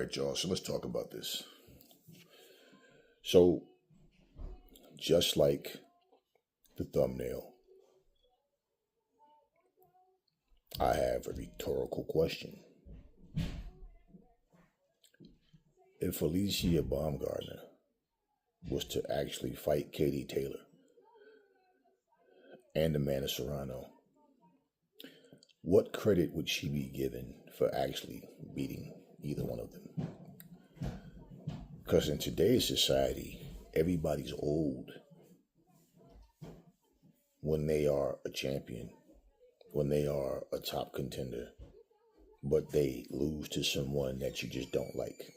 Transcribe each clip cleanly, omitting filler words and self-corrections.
right, y'all. So let's talk about this. So, just like the thumbnail, I have a rhetorical question. If Alycia Baumgardner was to actually fight Katie Taylor and Amanda Serrano, what credit would she be given for actually beating either one of them? Because in today's society, everybody's old when they are a champion, when they are a top contender, but they lose to someone that you just don't like.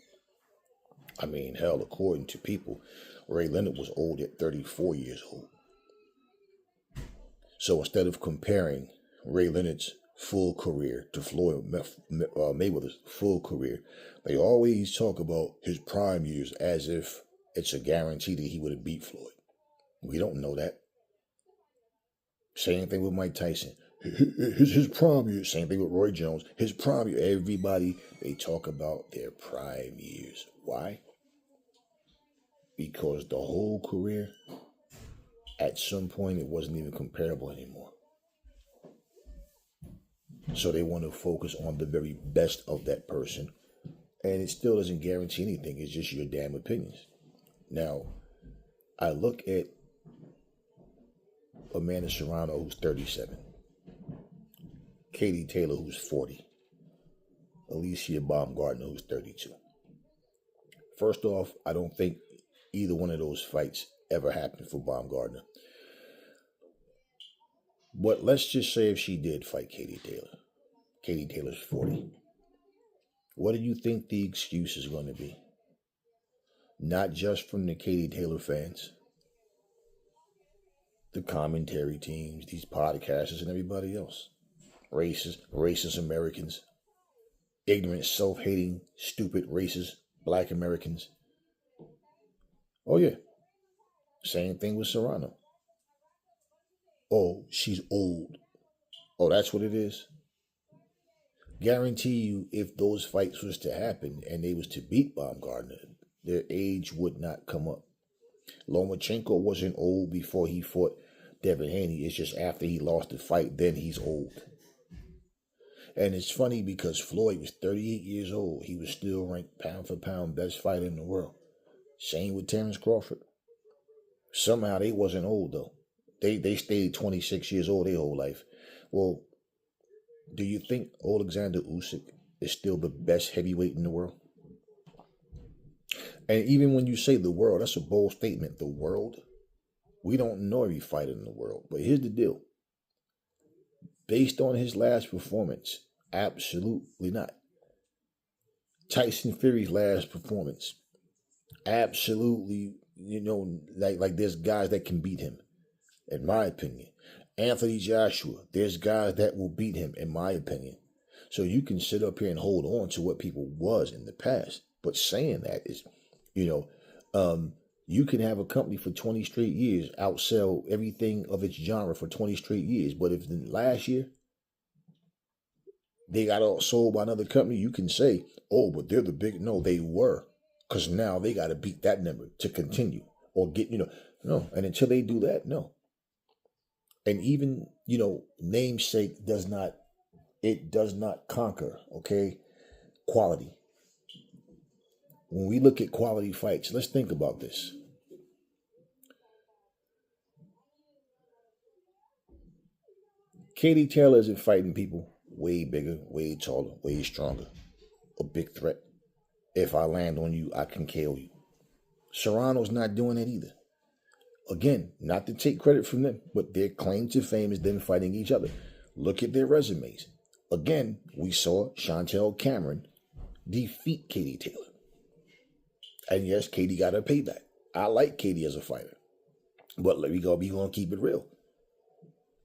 I mean, hell, according to people, Ray Leonard was old at 34 years old. So instead of comparing Ray Leonard's full career to Floyd Mayweather's full career, they always talk about his prime years as if it's a guarantee that he would have beat Floyd. We don't know that. Same thing with Mike Tyson. His prime years. Same thing with Roy Jones. His prime years. Everybody, they talk about their prime years. Why? Because the whole career, at some point, it wasn't even comparable anymore. So they want to focus on the very best of that person. And it still doesn't guarantee anything. It's just your damn opinions. Now, I look at Amanda Serrano, who's 37. Katie Taylor, who's 40. Alycia Baumgardner, who's 32. First off, I don't think either one of those fights ever happened for Baumgardner. But let's just say if she did fight Katie Taylor. Katie Taylor's 40. What do you think the excuse is going to be? Not just from the Katie Taylor fans, the commentary teams, these podcasters, and everybody else. Racist Americans, ignorant, self-hating, stupid, racist black Americans. Oh yeah, same thing with Serrano. Oh, she's old. Oh, that's what it is? Guarantee you, if those fights was to happen and they was to beat Baumgardner, their age would not come up. Lomachenko wasn't old before he fought Devin Haney. It's just after he lost the fight, then he's old. And it's funny because Floyd was 38 years old. He was still ranked pound for pound best fighter in the world. Same with Terrence Crawford. Somehow they wasn't old though. They stayed 26 years old their whole life. Well, do you think Alexander Usyk is still the best heavyweight in the world? And even when you say the world, that's a bold statement. The world? We don't know every fighter in the world. But here's the deal. Based on his last performance, absolutely not. Tyson Fury's last performance, absolutely, like there's guys that can beat him, in my opinion. Anthony Joshua, there's guys that will beat him, in my opinion. So you can sit up here and hold on to what people was in the past. But saying that is, you can have a company for 20 straight years, outsell everything of its genre for 20 straight years. But if in last year, they got all sold by another company, you can say, oh, but they're the big. No, they were. Because now they got to beat that number to continue. Or get, no. And until they do that, no. And even, namesake does not conquer, okay, quality. When we look at quality fights, let's think about this. Katie Taylor isn't fighting people way bigger, way taller, way stronger. A big threat. If I land on you, I can KO you. Serrano's not doing that either. Again, not to take credit from them, but their claim to fame is them fighting each other. Look at their resumes. Again, we saw Chantel Cameron defeat Katie Taylor. And yes, Katie got her payback. I like Katie as a fighter. But we're going to keep it real.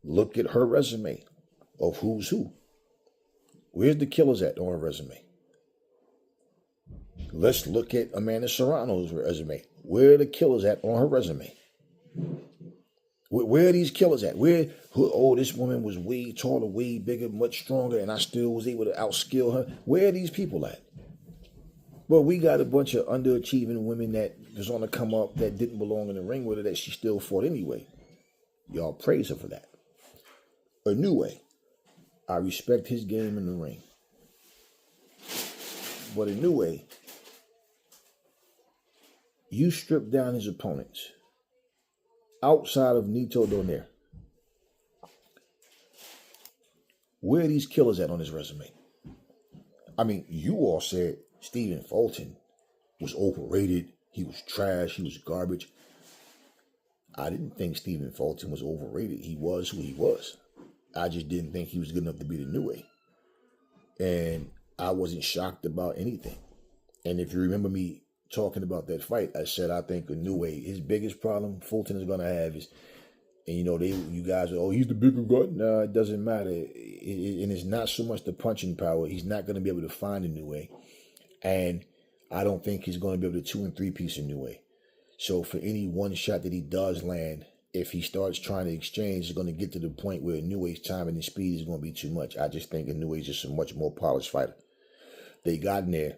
Look at her resume of who's who. Where's the killers at on her resume? Let's look at Amanda Serrano's resume. Where are the killers at on her resume? Where are these killers at? This woman was way taller, way bigger, much stronger, and I still was able to outskill her. Where are these people at? But we got a bunch of underachieving women that was on the come up that didn't belong in the ring with her that she still fought anyway. Y'all praise her for that. Inoue, I respect his game in the ring. But Inoue, you strip down his opponents outside of Nito Donaire. Where are these killers at on his resume? I mean, you all said Stephen Fulton was overrated. He was trash. He was garbage. I didn't think Stephen Fulton was overrated. He was who he was. I just didn't think he was good enough to beat Inoue. And I wasn't shocked about anything. And if you remember me talking about that fight, I said I think Inoue, his biggest problem Fulton is going to have is, and you guys are, he's the bigger guy. No, it doesn't matter. And it's not so much the punching power. He's not going to be able to find Inoue. And I don't think he's going to be able to 2- and 3-piece Inoue. So for any one shot that he does land, if he starts trying to exchange, it's going to get to the point where Inoue's timing and speed is going to be too much. I just think Inoue is just a much more polished fighter. They got in there,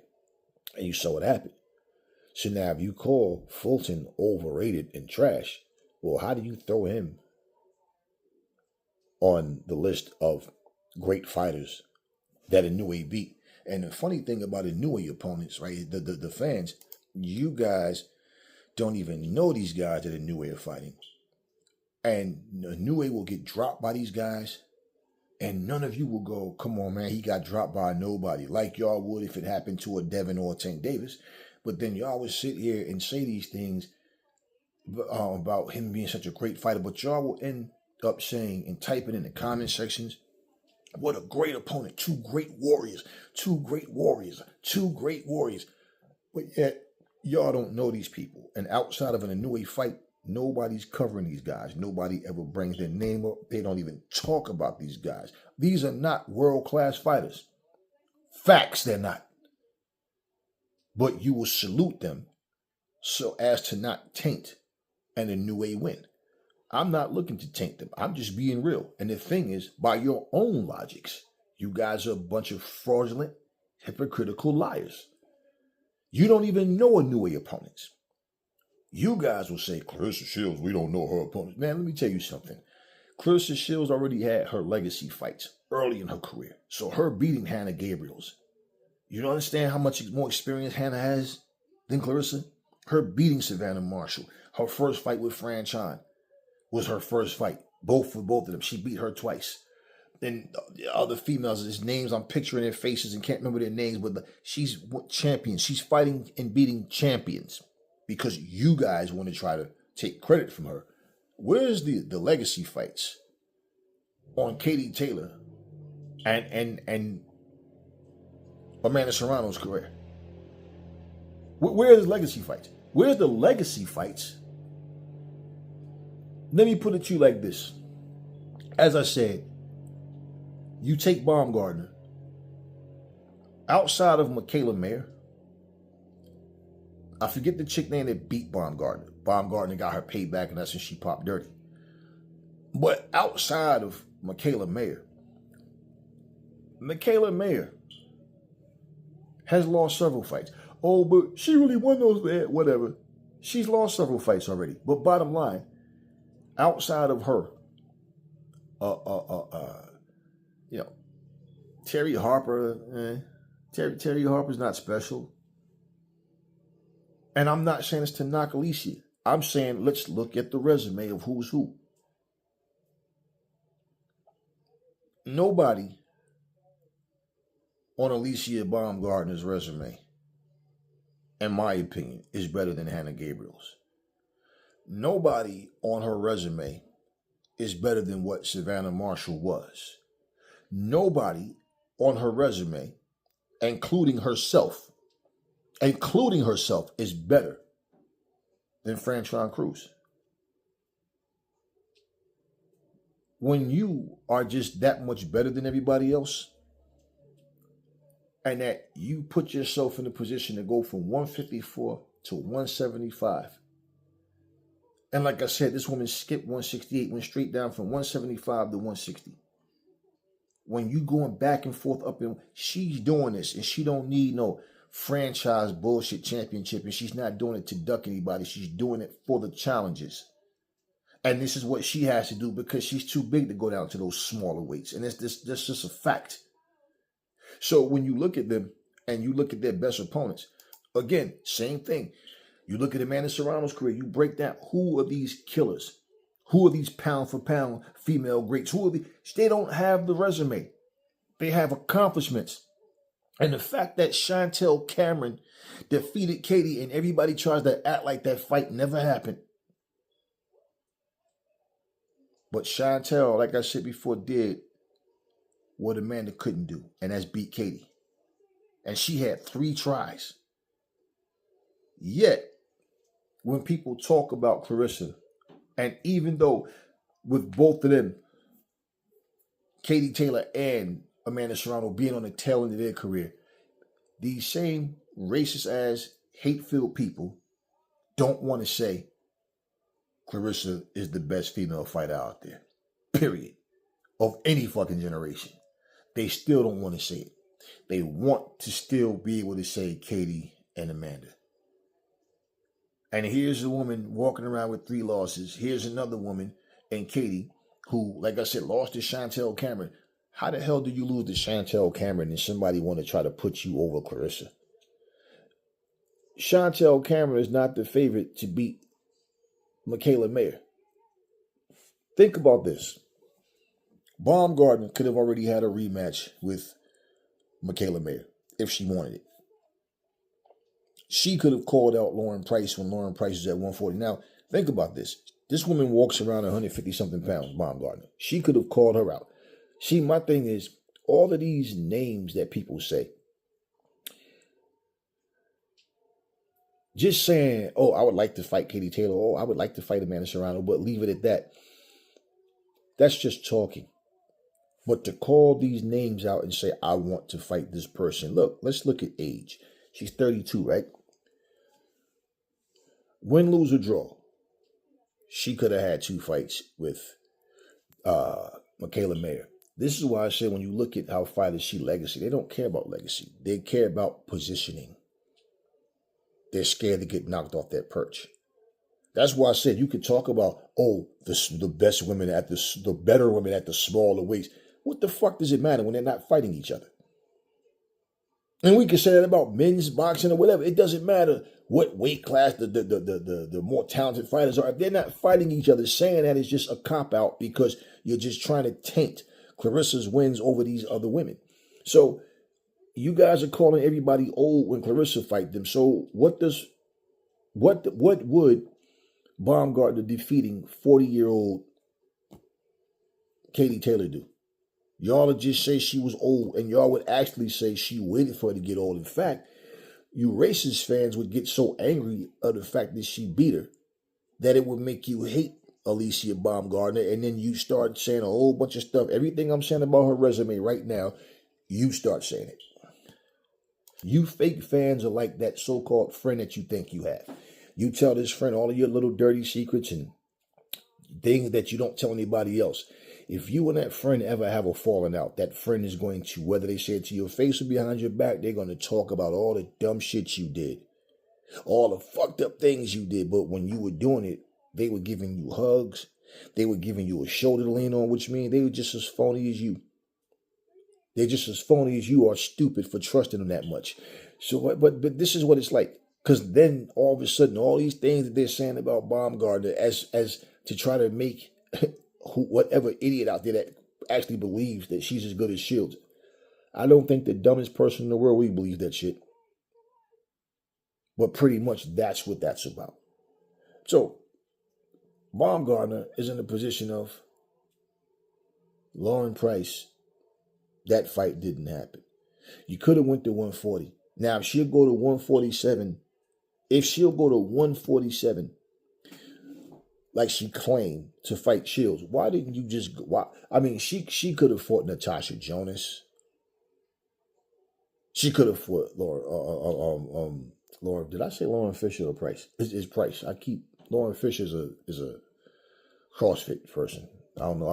and you saw what happened. So now if you call Fulton overrated and trash, well, how do you throw him on the list of great fighters that Inoue beat? And the funny thing about Inoue opponents, right, the fans, you guys don't even know these guys that Inoue are fighting. And Inoue will get dropped by these guys, and none of you will go, come on, man, he got dropped by nobody, like y'all would if it happened to a Devin or a Tank Davis. But then y'all would sit here and say these things about him being such a great fighter, but y'all will end up saying and typing in the comment sections, what a great opponent, two great warriors. But yet, y'all don't know these people. And outside of an Inoue fight, nobody's covering these guys. Nobody ever brings their name up. They don't even talk about these guys. These are not world-class fighters. Facts, they're not. But you will salute them so as to not taint an Inoue win. I'm not looking to taint them. I'm just being real. And the thing is, by your own logics, you guys are a bunch of fraudulent, hypocritical liars. You don't even know Inoue opponents. You guys will say, Clarissa Shields, we don't know her opponents. Man, let me tell you something. Clarissa Shields already had her legacy fights early in her career. So her beating Hannah Gabriels, you don't understand how much more experience Hannah has than Clarissa? Her beating Savannah Marshall, her first fight with Fran Chan was her first fight. For both of them. She beat her twice. And the other females, his names, I'm picturing their faces and can't remember their names, but she's champions. She's fighting and beating champions because you guys want to try to take credit from her. Where's the legacy fights on Katie Taylor and Amanda Serrano's career? Where are the legacy fights? Where's the legacy fights? Let me put it to you like this. As I said, you take Baumgardner. Outside of Michaela Mayer, I forget the chick name that beat Baumgardner. Baumgardner got her payback, and that's when she popped dirty. But outside of Michaela Mayer has lost several fights. Oh, but she really won those, whatever. She's lost several fights already. But bottom line, outside of her, Terry Harper, Terry Harper's not special. And I'm not saying this to knock Alycia. I'm saying let's look at the resume of who's who. Nobody on Alycia Baumgardner's resume, in my opinion, is better than Hannah Gabriel's. Nobody on her resume is better than what Savannah Marshall was. Nobody on her resume, including herself, is better than Franchon Cruz. When you are just that much better than everybody else, and that you put yourself in a position to go from 154 to 175, and like I said, this woman skipped 168, went straight down from 175 to 160. When you going back and forth up and she's doing this, and she don't need no franchise bullshit championship, and she's not doing it to duck anybody. She's doing it for the challenges. And this is what she has to do because she's too big to go down to those smaller weights. And that's just a fact. So when you look at them and you look at their best opponents, again, same thing. You look at Amanda Serrano's career, you break down who are these killers? Who are these pound for pound female greats? Who are they don't have the resume. They have accomplishments. And the fact that Chantel Cameron defeated Katie and everybody tries to act like that fight never happened. But Chantel, like I said before, did what Amanda couldn't do, and that's beat Katie. And she had 3 tries. Yet, when people talk about Clarissa, and even though with both of them, Katie Taylor and Amanda Serrano being on the tail end of their career, these same racist-ass, hate-filled people don't want to say Clarissa is the best female fighter out there, period, of any fucking generation. They still don't want to say it. They want to still be able to say Katie and Amanda. And here's a woman walking around with 3 losses. Here's another woman, and Katie, who, like I said, lost to Chantel Cameron. How the hell do you lose to Chantel Cameron and somebody want to try to put you over Clarissa? Chantel Cameron is not the favorite to beat Michaela Mayer. Think about this. Baumgardner could have already had a rematch with Michaela Mayer if she wanted it. She could have called out Lauren Price when Lauren Price was at 140. Now, think about this. This woman walks around 150-something pounds, Baumgardner. She could have called her out. See, my thing is, all of these names that people say, just saying, oh, I would like to fight Katie Taylor, oh, I would like to fight Amanda Serrano, but leave it at that. That's just talking. But to call these names out and say, I want to fight this person. Look, let's look at age. She's 32, right? Win, lose, or draw. She could have had 2 fights with Michaela Mayer. This is why I say when you look at how fighters see legacy, they don't care about legacy. They care about positioning. They're scared to get knocked off that perch. That's why I said you could talk about, oh, the best women at the better women at the smaller weights. What the fuck does it matter when they're not fighting each other? And we can say that about men's boxing or whatever. It doesn't matter what weight class the more talented fighters are. If they're not fighting each other, saying that is just a cop-out because you're just trying to taint Clarissa's wins over these other women. So you guys are calling everybody old when Clarissa fight them. So what would Baumgardner defeating 40-year-old Katie Taylor do? Y'all would just say she was old, and y'all would actually say she waited for her to get old. In fact, you racist fans would get so angry of the fact that she beat her that it would make you hate Alycia Baumgardner, and then you start saying a whole bunch of stuff. Everything I'm saying about her resume right now, you start saying it. You fake fans are like that so-called friend that you think you have. You tell this friend all of your little dirty secrets and things that you don't tell anybody else. If you and that friend ever have a falling out, that friend is going to, whether they say it to your face or behind your back, they're going to talk about all the dumb shit you did, all the fucked up things you did. But when you were doing it, they were giving you hugs. They were giving you a shoulder to lean on, which means they were just as phony as you. They're just as phony as you are stupid for trusting them that much. So, but this is what it's like. Because then all of a sudden, all these things that they're saying about Baumgardner as to try to make whatever idiot out there that actually believes that she's as good as Shields. I don't think the dumbest person in the world will believe that shit. But pretty much that's what that's about. So, Baumgardner is in the position of Lauren Price. That fight didn't happen. You could have went to 140. Now, if she'll go to 147, like she claimed to fight Shields, why didn't you just go? Why? I mean, she could have fought Natasha Jonas. She could have fought Lauren. Did I say Lauren Fisher or Price? It's Price. Lauren Fisher is a CrossFit person. I don't know.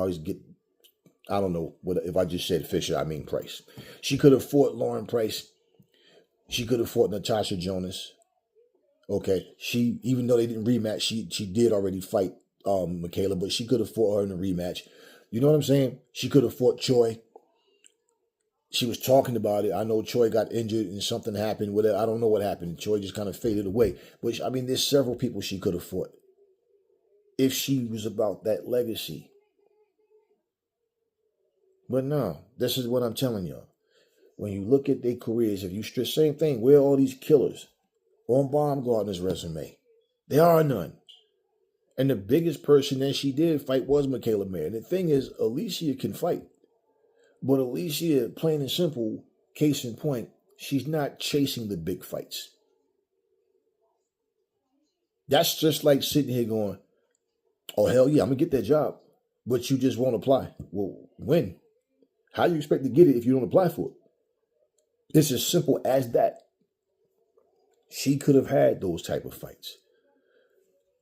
I don't know if I just said Fisher, I mean Price. She could have fought Lauren Price. She could have fought Natasha Jonas. Okay, she, even though they didn't rematch, she did already fight Michaela, but she could have fought her in a rematch. You know what I'm saying? She could have fought Choi. She was talking about it. I know Choi got injured and something happened with it. I don't know what happened. Choi just kind of faded away. But I mean, there's several people she could have fought if she was about that legacy. But no, this is what I'm telling y'all. When you look at their careers, if you stress, same thing, where are all these killers on Baumgardner's resume? There are none. And the biggest person that she did fight was Michaela Mayer. And the thing is, Alycia can fight. But Alycia, plain and simple, case in point, she's not chasing the big fights. That's just like sitting here going, oh, hell yeah, I'm going to get that job. But you just won't apply. Well, when? How do you expect to get it if you don't apply for it? It's as simple as that. She could have had those type of fights.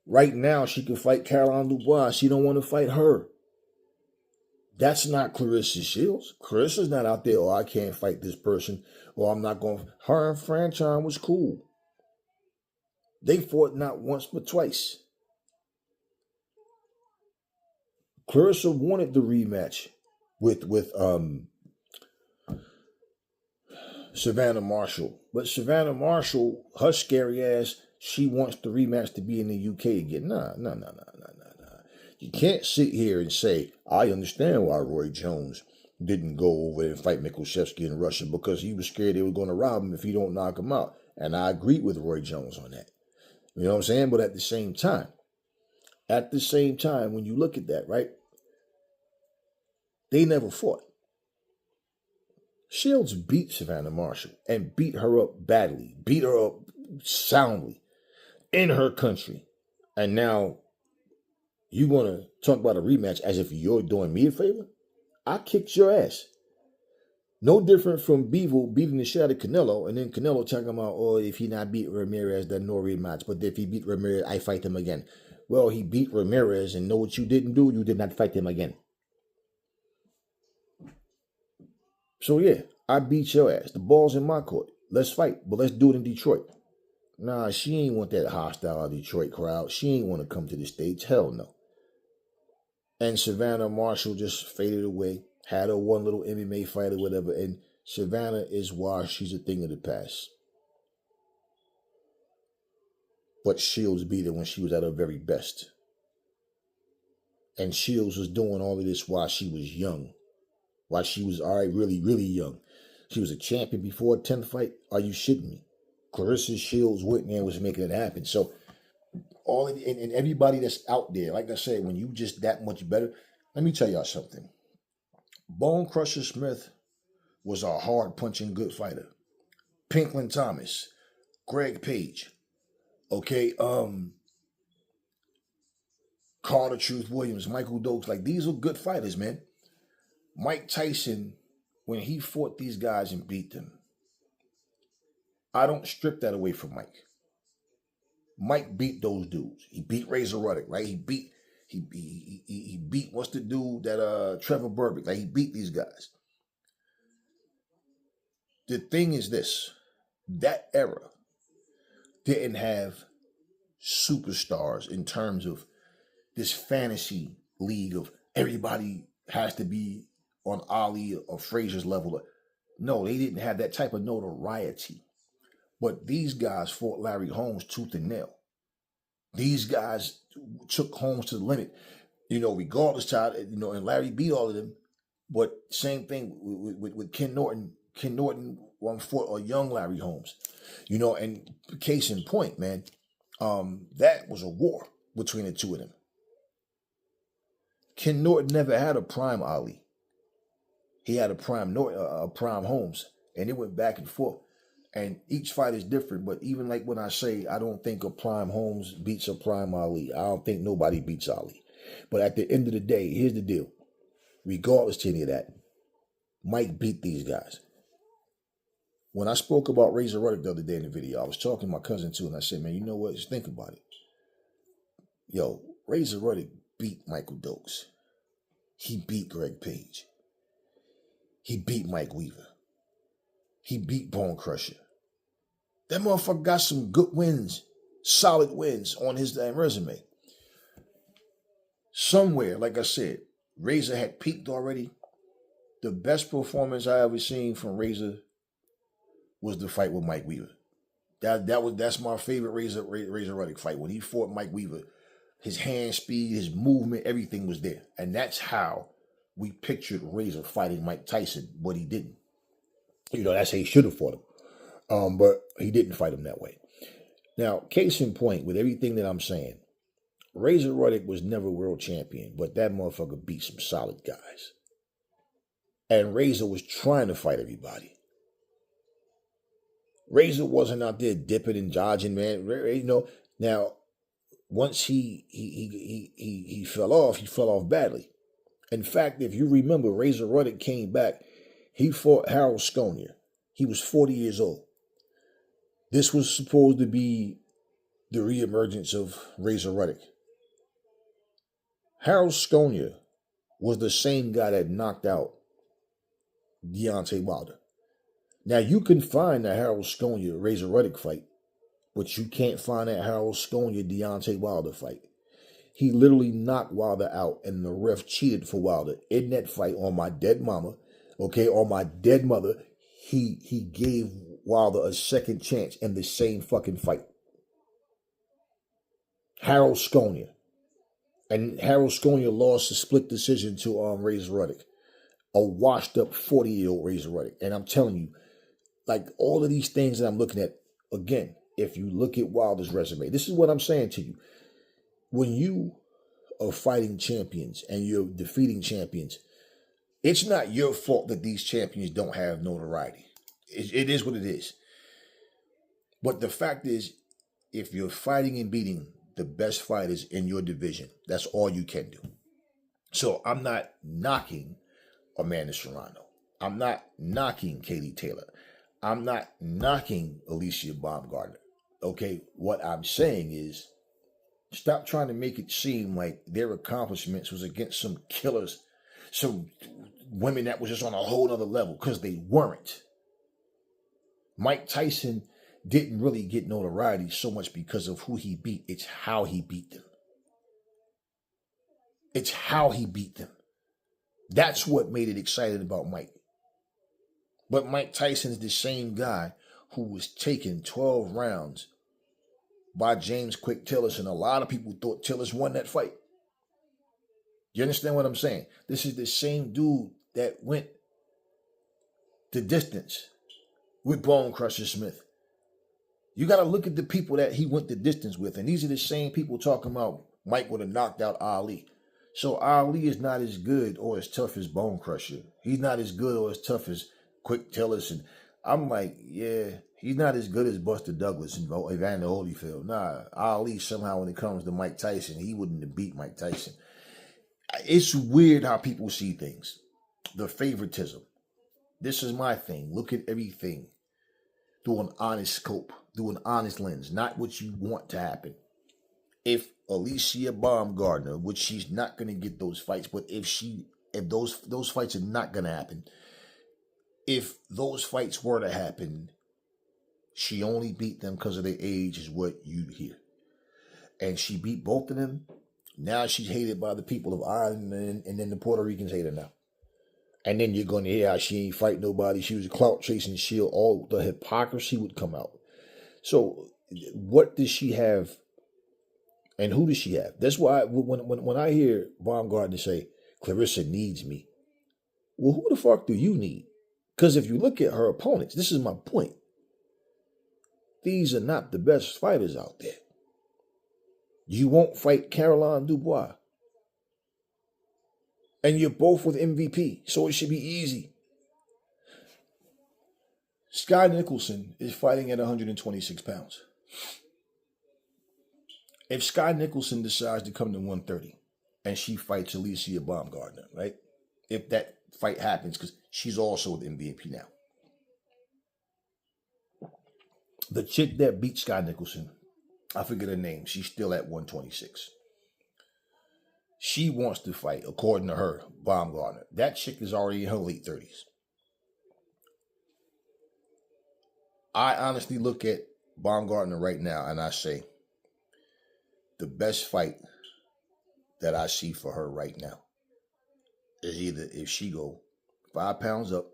Right now, she can fight Caroline Dubois. She don't want to fight her. That's not Clarissa Shields. Clarissa's not out there, oh, I can't fight this person, or I'm not going. Her and Franchon was cool. They fought not once but twice. Clarissa wanted the rematch with Savannah Marshall. But Savannah Marshall, her scary ass, she wants the rematch to be in the UK again. Nah. You can't sit here and say, I understand why Roy Jones didn't go over and fight Mikushevsky in Russia, because he was scared they were going to rob him if he don't knock him out. And I agree with Roy Jones on that. You know what I'm saying? But at the same time, when you look at that, right, they never fought. Shields beat Savannah Marshall and beat her up badly, beat her up soundly in her country. And now you want to talk about a rematch as if you're doing me a favor? I kicked your ass. No different from Bivol beating the shit out of Canelo, and then Canelo talking about, oh, if he not beat Ramirez, then no rematch. But if he beat Ramirez, I fight him again. Well, he beat Ramirez, and know what you didn't do? You did not fight him again. So yeah, I beat your ass. The ball's in my court. Let's fight, but let's do it in Detroit. Nah, she ain't want that hostile Detroit crowd. She ain't want to come to the States. Hell no. And Savannah Marshall just faded away. Had her one little MMA fight or whatever. And Savannah is why she's a thing of the past. But Shields beat her when she was at her very best. And Shields was doing all of this while she was young. While she was really, really young. She was a champion before a 10th fight. Are you shitting me? Clarissa Shields Whitney was making it happen. So and everybody that's out there, like I said, when you just that much better, let me tell y'all something. Bone Crusher Smith was a hard punching good fighter. Pinklin Thomas, Greg Page, okay, Carter Truth Williams, Michael Dokes, like these are good fighters, man. Mike Tyson, when he fought these guys and beat them, I don't strip that away from Mike. Mike beat those dudes. He beat Razor Ruddock, right? He beat what's the dude that Trevor Burbick, like he beat these guys. The thing is this, that era didn't have superstars in terms of this fantasy league of everybody has to be on Ali or Frazier's level. No, they didn't have that type of notoriety. But these guys fought Larry Holmes tooth and nail. These guys took Holmes to the limit, regardless and Larry beat all of them. But same thing with Ken Norton. Ken Norton fought a young Larry Holmes, and case in point, man, that was a war between the two of them. Ken Norton never had a prime Ali. He had a prime Holmes, and it went back and forth. And each fight is different, but even like when I say I don't think a prime Holmes beats a prime Ali, I don't think nobody beats Ali. But at the end of the day, here's the deal. Regardless to any of that, Mike beat these guys. When I spoke about Razor Ruddock the other day in the video, I was talking to my cousin too, and I said, man, you know what? Just think about it. Yo, Razor Ruddock beat Michael Dokes. He beat Greg Page. He beat Mike Weaver. He beat Bone Crusher. That motherfucker got some good wins, solid wins on his damn resume. Somewhere, like I said, Razor had peaked already. The best performance I ever seen from Razor was the fight with Mike Weaver. That's my favorite Razor Ruddock fight. When he fought Mike Weaver, his hand speed, his movement, everything was there. And that's how we pictured Razor fighting Mike Tyson, but he didn't. That's how he should have fought him. But he didn't fight him that way. Now, case in point, with everything that I'm saying, Razor Ruddock was never world champion, but that motherfucker beat some solid guys. And Razor was trying to fight everybody. Razor wasn't out there dipping and dodging, man. Now, once he fell off badly. In fact, if you remember, Razor Ruddock came back. He fought Harold Sconia. He was 40 years old. This was supposed to be the reemergence of Razor Ruddock. Harold Sconia was the same guy that knocked out Deontay Wilder. Now, you can find that Harold Sconia Razor Ruddock fight, but you can't find that Harold Sconia Deontay Wilder fight. He literally knocked Wilder out, and the ref cheated for Wilder in that fight on my dead mama. Okay, on my dead mother, he gave Wilder a second chance in the same fucking fight. Harold Sconia. And Harold Sconia lost a split decision to Razor Ruddock. A washed up 40-year-old Razor Ruddock. And I'm telling you, like all of these things that I'm looking at, again, if you look at Wilder's resume, this is what I'm saying to you. When you are fighting champions and you're defeating champions, it's not your fault that these champions don't have notoriety. It is what it is. But the fact is, if you're fighting and beating the best fighters in your division, that's all you can do. So I'm not knocking Amanda Serrano. I'm not knocking Katie Taylor. I'm not knocking Alycia Baumgardner. Okay, what I'm saying is, stop trying to make it seem like their accomplishments was against some killers, some women that was just on a whole other level, because they weren't. Mike Tyson didn't really get notoriety so much because of who he beat. It's how he beat them. It's how he beat them. That's what made it exciting about Mike. But Mike Tyson is the same guy who was taken 12 rounds by James Quick Tillis, and a lot of people thought Tillis won that fight. You understand what I'm saying? This is the same dude that went the distance with Bone Crusher Smith. You got to look at the people that he went the distance with, and these are the same people talking about Mike would have knocked out Ali. So Ali is not as good or as tough as Bone Crusher. He's not as good or as tough as Quick Tillis. And I'm like, yeah, he's not as good as Buster Douglas and Evander Holyfield. Nah, Ali somehow when it comes to Mike Tyson, he wouldn't have beat Mike Tyson. It's weird how people see things. The favoritism. This is my thing. Look at everything through an honest scope, through an honest lens, not what you want to happen. If Alycia Baumgardner, which she's not going to get those fights, but if those fights are not going to happen, if those fights were to happen, she only beat them because of their age, is what you hear. And she beat both of them. Now she's hated by the people of Ireland, and then the Puerto Ricans hate her now. And then you're going to hear how she ain't fight nobody. She was a clout chasing shield. All the hypocrisy would come out. So what does she have, and who does she have? That's why when I hear Baumgardner say, Clarissa needs me, well, who the fuck do you need? Because if you look at her opponents, this is my point. These are not the best fighters out there. You won't fight Caroline Dubois. And you're both with MVP, so it should be easy. Sky Nicholson is fighting at 126 pounds. If Sky Nicholson decides to come to 130 and she fights Alycia Baumgardner, right? If that fight happens, because she's also with MVP now. The chick that beat Sky Nicholson, I forget her name, she's still at 126. She wants to fight, according to her, Baumgardner. That chick is already in her late 30s. I honestly look at Baumgardner right now, and I say the best fight that I see for her right now is either if she go 5 pounds up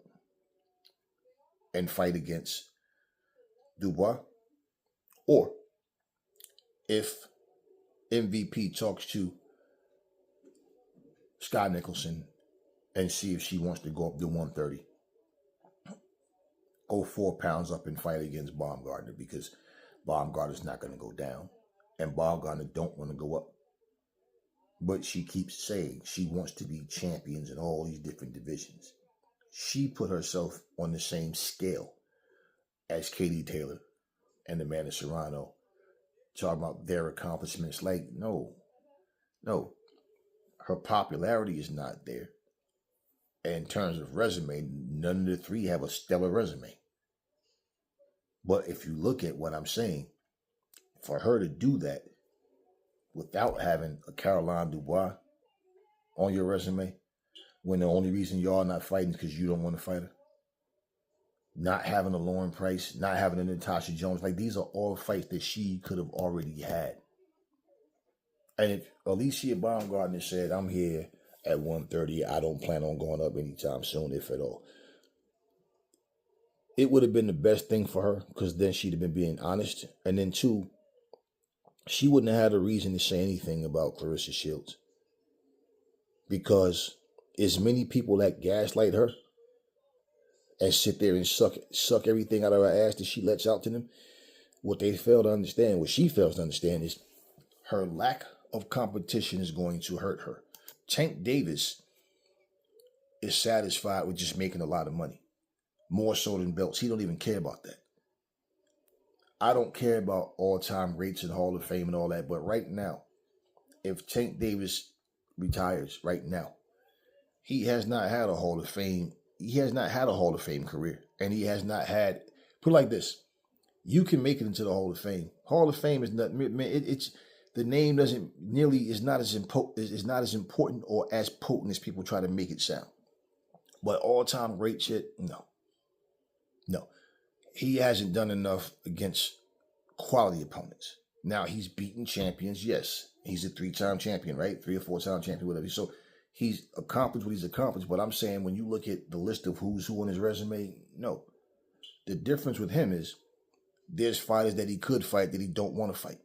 and fight against Dubois, or if MVP talks to Scott Nicholson and see if she wants to go up to 130. Go 4 pounds up and fight against Baumgardner, because Baumgardner's not going to go down, and Baumgardner don't want to go up. But she keeps saying she wants to be champions in all these different divisions. She put herself on the same scale as Katie Taylor and Amanda Serrano, talking about their accomplishments. Like, no. Her popularity is not there. In terms of resume, none of the three have a stellar resume. But if you look at what I'm saying, for her to do that without having a Caroline Dubois on your resume, when the only reason y'all not fighting is because you don't want to fight her, not having a Lauren Price, not having a Natasha Jones, like these are all fights that she could have already had. And if Alycia Baumgardner said, I'm here at 130, I don't plan on going up anytime soon, if at all, it would have been the best thing for her, because then she'd have been being honest. And then two, she wouldn't have had a reason to say anything about Clarissa Shields, because as many people that gaslight her and sit there and suck everything out of her ass that she lets out to them, what they fail to understand, what she fails to understand, is her lack of competition is going to hurt her. Tank Davis is satisfied with just making a lot of money, more so than belts. He don't even care about that. I don't care about all-time greats and Hall of Fame and all that, but right now, if Tank Davis retires right now, he has not had a Hall of Fame. He has not had a Hall of Fame career, and he has not had. Put it like this: you can make it into the Hall of Fame. Hall of Fame is not. It's the name doesn't nearly is not as important or as potent as people try to make it sound. But all-time great shit, no. He hasn't done enough against quality opponents. Now, he's beaten champions, yes. He's a 3-time champion, right? 3 or 4-time champion, whatever. So he's accomplished what he's accomplished. But I'm saying, when you look at the list of who's who on his resume, no. The difference with him is there's fighters that he could fight that he don't want to fight.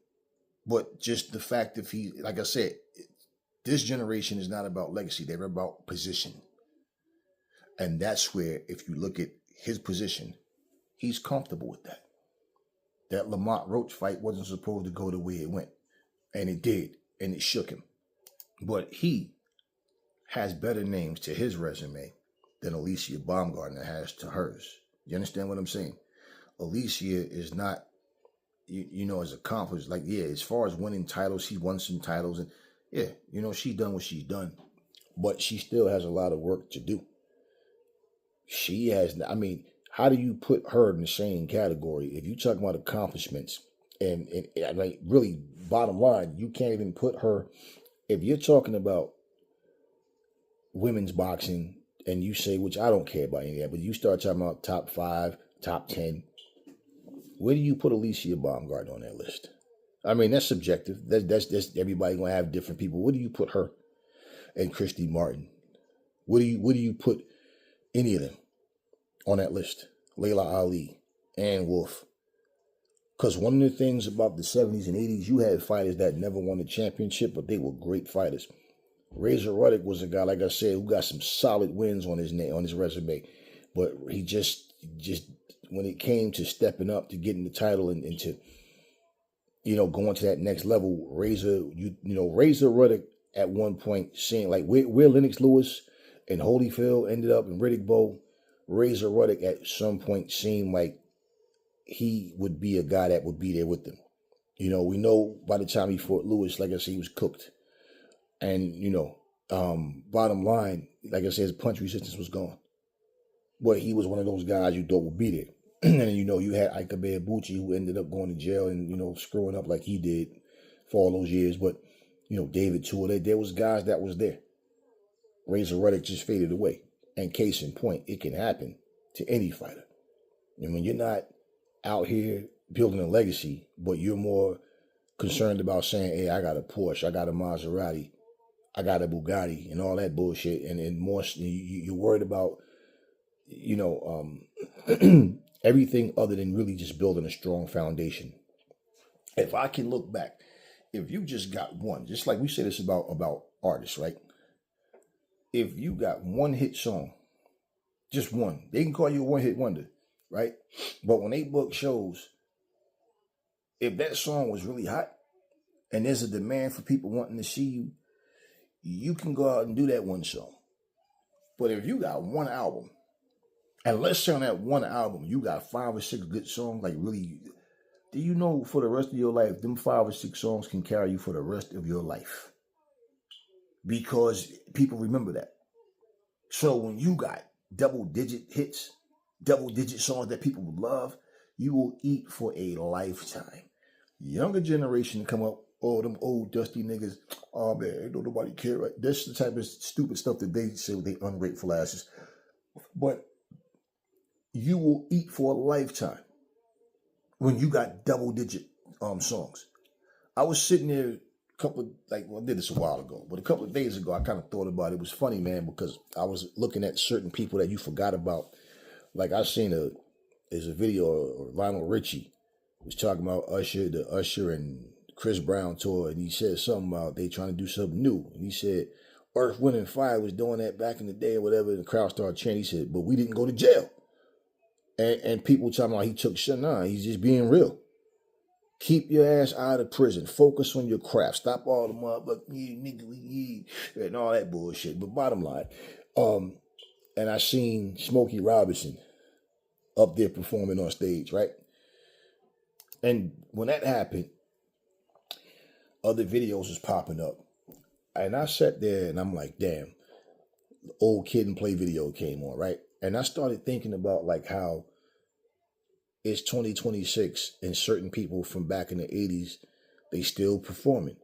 But just the fact that he, like I said, this generation is not about legacy. They're about position. And that's where, if you look at his position, he's comfortable with that. That Lamont Roach fight wasn't supposed to go the way it went. And it did. And it shook him. But he has better names to his resume than Alycia Baumgardner has to hers. You understand what I'm saying? Alycia is not, as accomplished. Like, yeah, as far as winning titles, she won some titles. And yeah, she's done what she's done. But she still has a lot of work to do. She has, how do you put her in the same category? If you talk about accomplishments, and like, really, bottom line, you can't even put her, if you're talking about women's boxing, and you say, which I don't care about any of that, but you start talking about top 5, top 10, where do you put Alycia Baumgardner on that list? That's subjective. That's everybody gonna have different people. Where do you put her and Christy Martin? Where do you put any of them on that list? Layla Ali, Ann Wolfe. Because one of the things about the 70s and 80s, you had fighters that never won a championship, but they were great fighters. Razor Ruddock was a guy, like I said, who got some solid wins on his resume, but he just when it came to stepping up to getting the title and to going to that next level, Razor Ruddock at one point saying, like, where Lennox Lewis and Holyfield ended up in Riddick Bowe, Razor Ruddock at some point seemed like he would be a guy that would be there with them. We know by the time he fought Lewis, like I said, he was cooked. And, bottom line, like I said, his punch resistance was gone. But he was one of those guys you thought would be there. And then, you had Ika Beabuchi, who ended up going to jail and, screwing up like he did for all those years. But, David Toole, there was guys that was there. Razor Ruddock just faded away. And case in point, it can happen to any fighter. And when you're not out here building a legacy, but you're more concerned about saying, hey, I got a Porsche, I got a Maserati, I got a Bugatti, and all that bullshit. And more, you're worried about, everything other than really just building a strong foundation. If I can look back, if you just got one, just like we say this about artists, right? If you got one hit song, just one, they can call you a one hit wonder, right? But when they book shows, if that song was really hot and there's a demand for people wanting to see you, you can go out and do that one song. But if you got one album, and let's say on that one album, you got 5 or 6 good songs, like really, do you know for the rest of your life, them 5 or 6 songs can carry you for the rest of your life? Because people remember that. So when you got double-digit hits, double-digit songs that people will love, you will eat for a lifetime. Younger generation to come up, oh, them old dusty niggas, oh man, ain't nobody care. Right? That's the type of stupid stuff that they say with they ungrateful asses. But you will eat for a lifetime when you got double-digit songs. I was sitting there I did this a while ago, but a couple of days ago, I kind of thought about it. It was funny, man, because I was looking at certain people that you forgot about. Like I seen there's a video of Lionel Richie was talking about the Usher and Chris Brown tour, and he said something about they trying to do something new. And he said Earth, Wind, and Fire was doing that back in the day or whatever, and the crowd started chanting. He said, but we didn't go to jail. And people talking about he took shit. Nah, he's just being real. Keep your ass out of prison. Focus on your craft. Stop all the motherfucking and all that bullshit. But bottom line, and I seen Smokey Robinson up there performing on stage, right? And when that happened, other videos was popping up. And I sat there and I'm like, damn, the old Kid and Play video came on, right? And I started thinking about like how it's 2026 and certain people from back in the 80s, they still performing.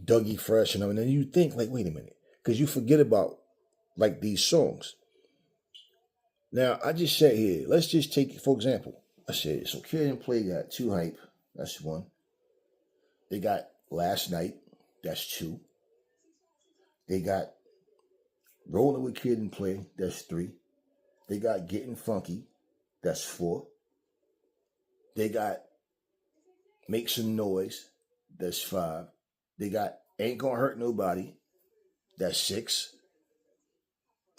Dougie Fresh and then you think like, wait a minute, because you forget about like these songs. Now, I just sat here. Let's just take, for example, I said, so Kid and Play got 2 Hype. That's 1. They got Last Night. That's 2. They got Rolling with Kid and Play. That's 3. They got Getting Funky. That's 4. They got Make Some Noise. That's 5. They got Ain't Gonna Hurt Nobody. That's 6.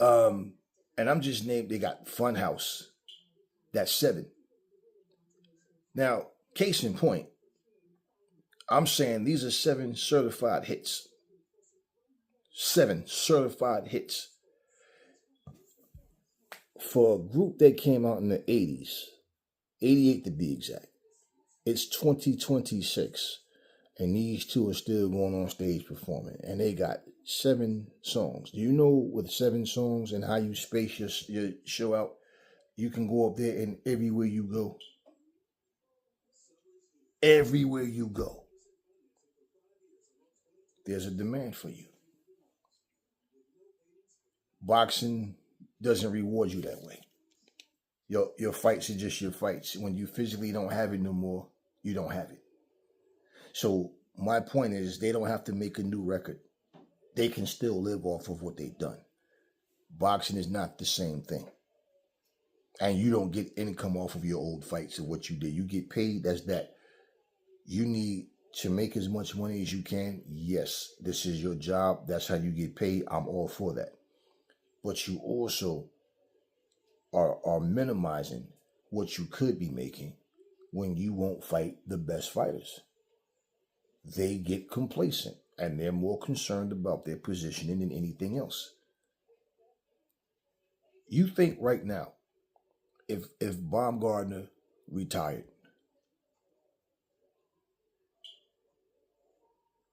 And I'm just named, they got Funhouse. That's 7. Now, case in point, I'm saying these are 7 certified hits. 7 certified hits. For a group that came out in the 80s, 88 to be exact, it's 2026, and these 2 are still going on stage performing, and they got 7 songs. Do you know with 7 songs and how you space your show out, you can go up there and everywhere you go, there's a demand for you. Boxing doesn't reward you that way. Your fights are just your fights. When you physically don't have it no more, you don't have it. So my point is they don't have to make a new record. They can still live off of what they've done. Boxing is not the same thing. And you don't get income off of your old fights of what you did. You get paid, that's that. You need to make as much money as you can. Yes, this is your job. That's how you get paid. I'm all for that. But you also are minimizing what you could be making when you won't fight the best fighters. They get complacent and they're more concerned about their positioning than anything else. You think right now, if Baumgardner retired,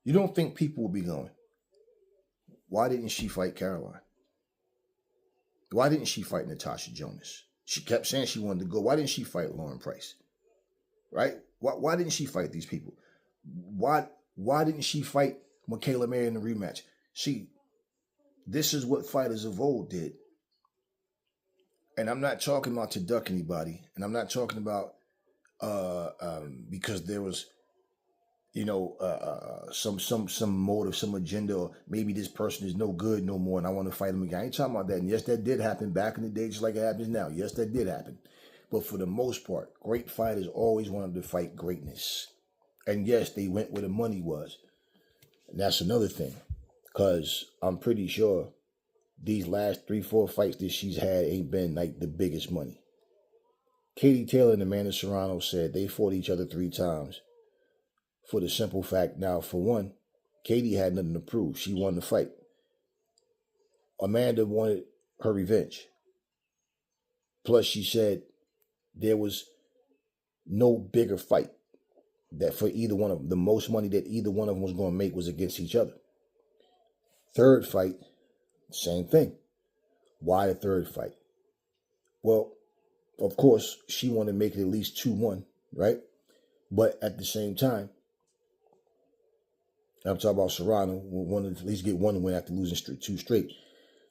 you don't think people will be going, why didn't she fight Caroline? Why didn't she fight Natasha Jonas? She kept saying she wanted to go. Why didn't she fight Lauren Price? Right? Why didn't she fight these people? Why didn't she fight Michaela May in the rematch? See, this is what fighters of old did. And I'm not talking about to duck anybody. And I'm not talking about because there was, some motive, some agenda, or maybe this person is no good no more, and I want to fight him again. I ain't talking about that. And yes, that did happen back in the day, just like it happens now. Yes, that did happen. But for the most part, great fighters always wanted to fight greatness. And yes, they went where the money was. And that's another thing. Because I'm pretty sure these last 3-4 fights that she's had ain't been like the biggest money. Katie Taylor and Amanda Serrano said they fought each other 3 times. For the simple fact, now, for one, Katie had nothing to prove. She won the fight. Amanda wanted her revenge. Plus, she said there was no bigger fight that for either one of them. The most money that either one of them was going to make was against each other. Third fight, same thing. Why the third fight? Well, of course, she wanted to make it at least 2-1, right? But at the same time, I'm talking about Serrano, wanted to at least get 1 win after losing 2 straight.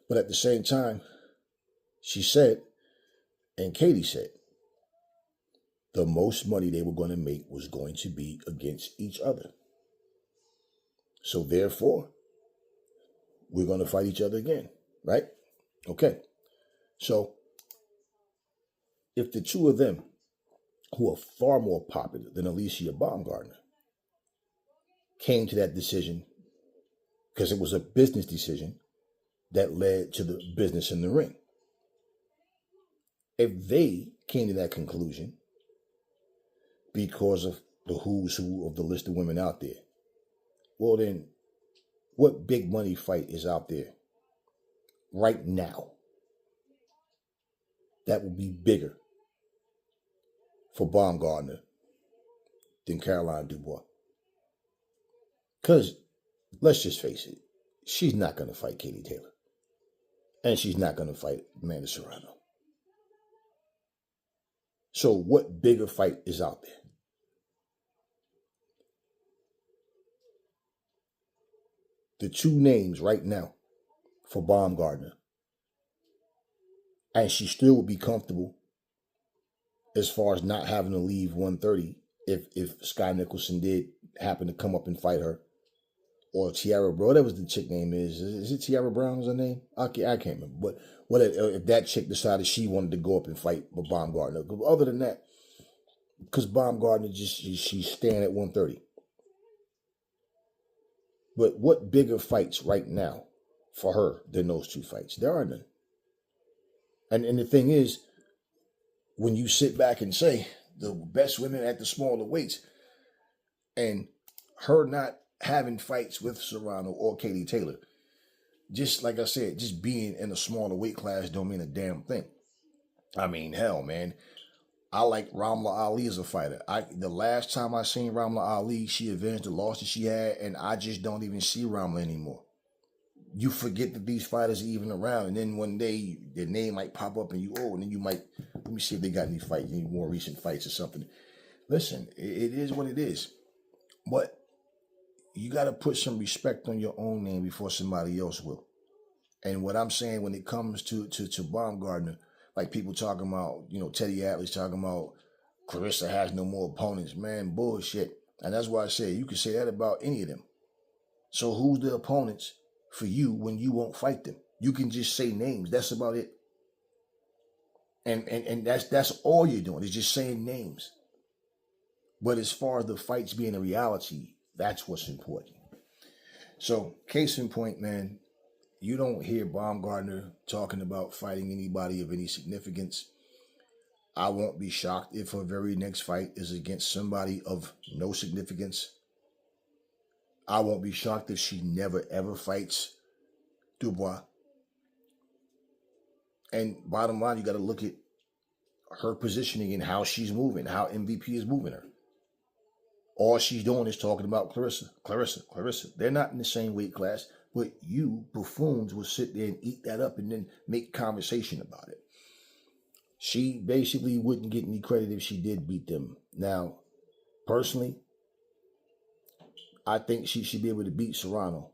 But at the same time, she said, and Katie said, the most money they were going to make was going to be against each other. So therefore, we're going to fight each other again, right? Okay. So if the two of them, who are far more popular than Alycia Baumgardner, came to that decision because it was a business decision that led to the business in the ring. If they came to that conclusion because of the who's who of the list of women out there, well then, what big money fight is out there right now that would be bigger for Baumgardner than Caroline Dubois? Because, let's just face it, she's not going to fight Katie Taylor. And she's not going to fight Amanda Serrano. So what bigger fight is out there? The 2 names right now for Baumgardner, and she still would be comfortable as far as not having to leave 130 if Sky Nicholson did happen to come up and fight her. Or Tiara Brown, whatever the chick name is. Is it Tiara Brown is her name? I can't remember. But what if that chick decided she wanted to go up and fight Baumgardner? Other than that, because Baumgardner she's staying at 130. But what bigger fights right now for her than those 2 fights? There are none. And the thing is, when you sit back and say the best women at the smaller weights, and her not having fights with Serrano or Katie Taylor, just like I said, just being in a smaller weight class don't mean a damn thing. I mean, hell, man, I like Ramla Ali as a fighter. The last time I seen Ramla Ali, she avenged the loss that she had, and I just don't even see Ramla anymore. You forget that these fighters are even around, and then one day their name might pop up, and and then you might, let me see if they got any fights, any more recent fights or something. Listen, it is what it is, but you got to put some respect on your own name before somebody else will. And what I'm saying when it comes to Baumgardner, like people talking about, Teddy Atlas talking about Clarissa has no more opponents, man, bullshit. And that's why I say you can say that about any of them. So who's the opponents for you when you won't fight them? You can just say names. That's about it. And that's all you're doing is just saying names. But as far as the fights being a reality, that's what's important. So, case in point, man, you don't hear Baumgardner talking about fighting anybody of any significance. I won't be shocked if her very next fight is against somebody of no significance. I won't be shocked if she never ever fights Dubois. And bottom line, you got to look at her positioning and how she's moving, how MVP is moving her. All she's doing is talking about Clarissa. They're not in the same weight class, but you buffoons will sit there and eat that up and then make conversation about it. She basically wouldn't get any credit if she did beat them. Now, personally, I think she should be able to beat Serrano.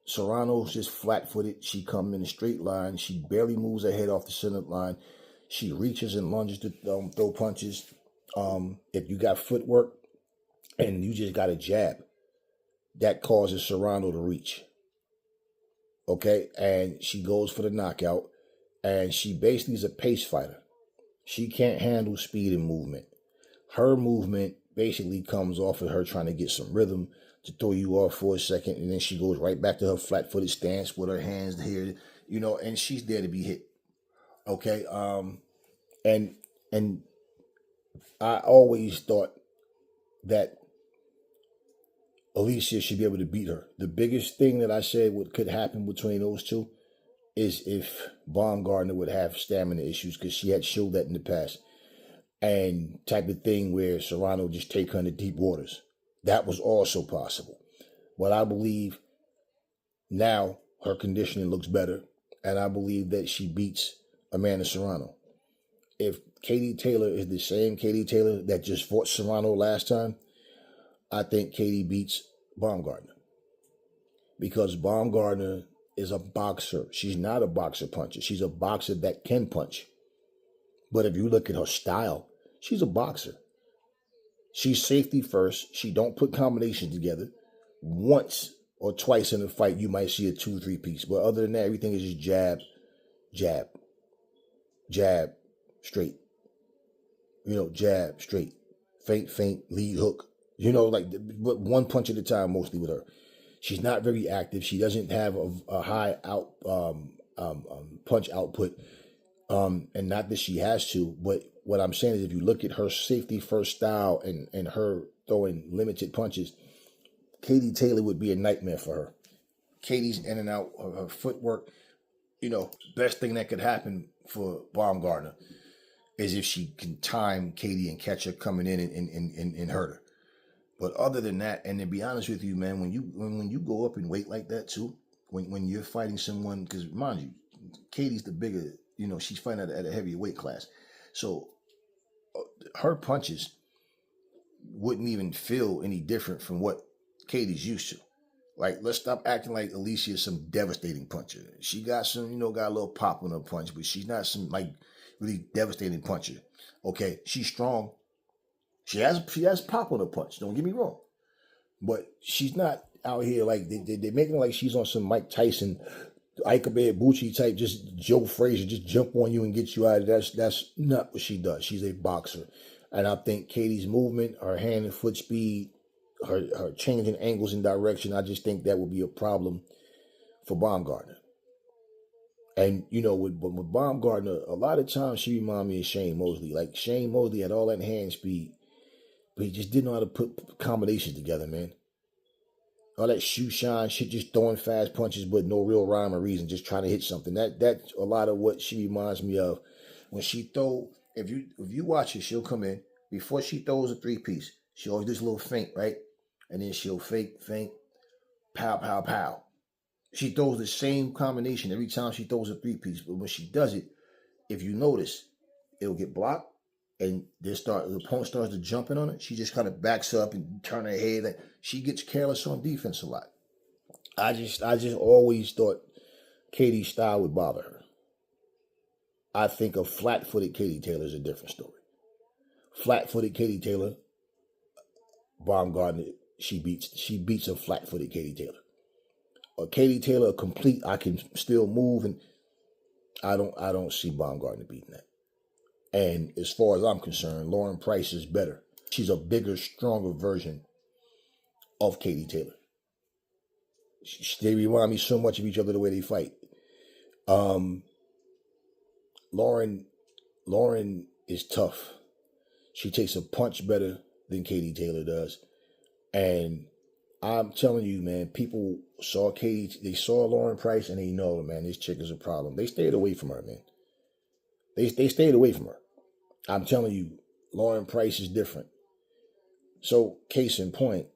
Serrano's just flat-footed. She comes in a straight line. She barely moves her head off the center line. She reaches and lunges to throw punches. If you got footwork and you just got a jab, that causes Serrano to reach. Okay, and she goes for the knockout, and she basically is a pace fighter. She can't handle speed and movement. Her movement basically comes off of her trying to get some rhythm to throw you off for a second, and then she goes right back to her flat-footed stance with her hands here, and she's there to be hit. Okay, and I always thought that Alycia should be able to beat her. The biggest thing that I said what could happen between those two is if Baumgardner would have stamina issues, because she had showed that in the past. And type of thing where Serrano would just take her into deep waters. That was also possible. But I believe now her conditioning looks better, and I believe that she beats Amanda Serrano. If Katie Taylor is the same Katie Taylor that just fought Serrano last time, I think Katie beats Baumgardner. Because Baumgardner is a boxer. She's not a boxer puncher. She's a boxer that can punch. But if you look at her style, she's a boxer. She's safety first. She don't put combinations together. Once or twice in a fight, you might see a 2-3 piece. But other than that, everything is just jab, jab, jab, straight. Jab, straight. Feint, feint, lead hook. But one punch at a time mostly with her. She's not very active. She doesn't have a high punch output. And not that she has to, but what I'm saying is if you look at her safety first style and her throwing limited punches, Katie Taylor would be a nightmare for her. Katie's in and out of her footwork. Best thing that could happen for Baumgardner is if she can time Katie and catch her coming in and hurt her. But other than that, and to be honest with you, man, when you go up in weight like that too, when you're fighting someone, because mind you, Katie's the bigger, she's fighting at a heavier weight class. So her punches wouldn't even feel any different from what Katie's used to. Like, let's stop acting like Alycia is some devastating puncher. She got some, got a little pop on her punch, but she's not some, really devastating puncher. Okay, she's strong. She has pop on her punch, don't get me wrong. But she's not out here like, they're making like she's on some Mike Tyson, Ike Bucci type, just Joe Frazier, just jump on you and get you out of that. That's not what she does. She's a boxer. And I think Katie's movement, her hand and foot speed, her changing angles and direction, I just think that would be a problem for Baumgardner. And, with Baumgardner, a lot of times she reminds me of Shane Mosley. Like, Shane Mosley had all that hand speed, but he just didn't know how to put combinations together, man. All that shoe shine shit, just throwing fast punches, but no real rhyme or reason, just trying to hit something. That's a lot of what she reminds me of. When she throw, if you watch her, she'll come in, before she throws a 3-piece, she always does a little feint, right? And then she'll feint, pow, pow, pow. She throws the same combination every time she throws a 3-piece, but when she does it, if you notice, it'll get blocked, and the opponent starts to jumping on it. She just kind of backs up and turn her head. Like, she gets careless on defense a lot. I just always thought Katie's style would bother her. I think a flat-footed Katie Taylor is a different story. Flat-footed Katie Taylor, Baumgardner, she beats a flat-footed Katie Taylor. A Katie Taylor, complete, I can still move, and I don't see Baumgardner beating that. And as far as I'm concerned, Lauren Price is better. She's a bigger, stronger version of Katie Taylor. They remind me so much of each other the way they fight. Lauren is tough. She takes a punch better than Katie Taylor does. And I'm telling you, man, people saw Katie, they saw Lauren Price, and they know, man, this chick is a problem. They stayed away from her, man. They stayed away from her. I'm telling you, Lauren Price is different. So, case in point,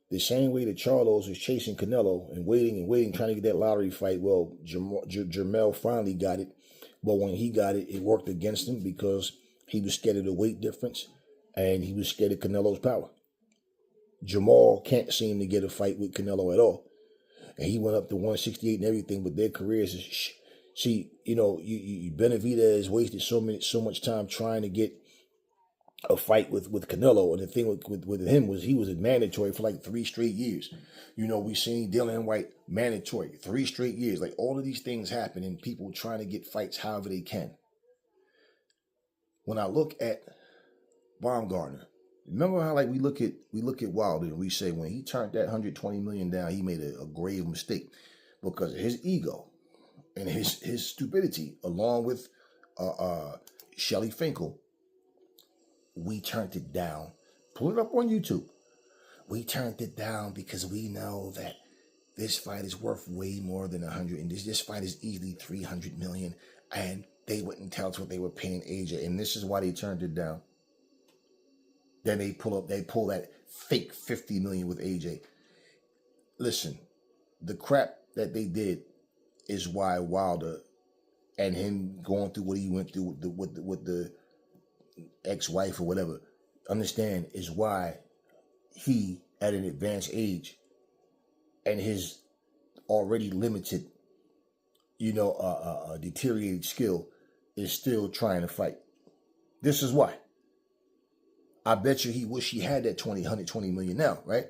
the same way that Charlos was chasing Canelo and waiting, trying to get that lottery fight, well, Jermell finally got it. But when he got it, it worked against him because he was scared of the weight difference and he was scared of Canelo's power. Jamal can't seem to get a fight with Canelo at all. And he went up to 168 and everything, but their careers is... See, Benavidez has wasted so much time trying to get a fight with Canelo, and the thing with him was he was mandatory for like 3 straight years. You know, we seen Dillian White mandatory 3 straight years. Like all of these things happen, and people trying to get fights however they can. When I look at Baumgardner, remember how like we look at Wilder and we say when he turned that $120 million down, he made a grave mistake because of his ego and his stupidity, along with Shelly Finkel. We turned it down. Pull it up on YouTube. We turned it down because we know that this fight is worth way more than 100, and this fight is easily 300 million, and they wouldn't tell us what they were paying AJ, and this is why they turned it down. Then they pull that fake 50 million with AJ. Listen, the crap that they did is why Wilder and him going through what he went through with the ex-wife or whatever, understand, is why he, at an advanced age and his already limited, deteriorated skill, is still trying to fight. This is why. I bet you he wish he had that 120 million now, right?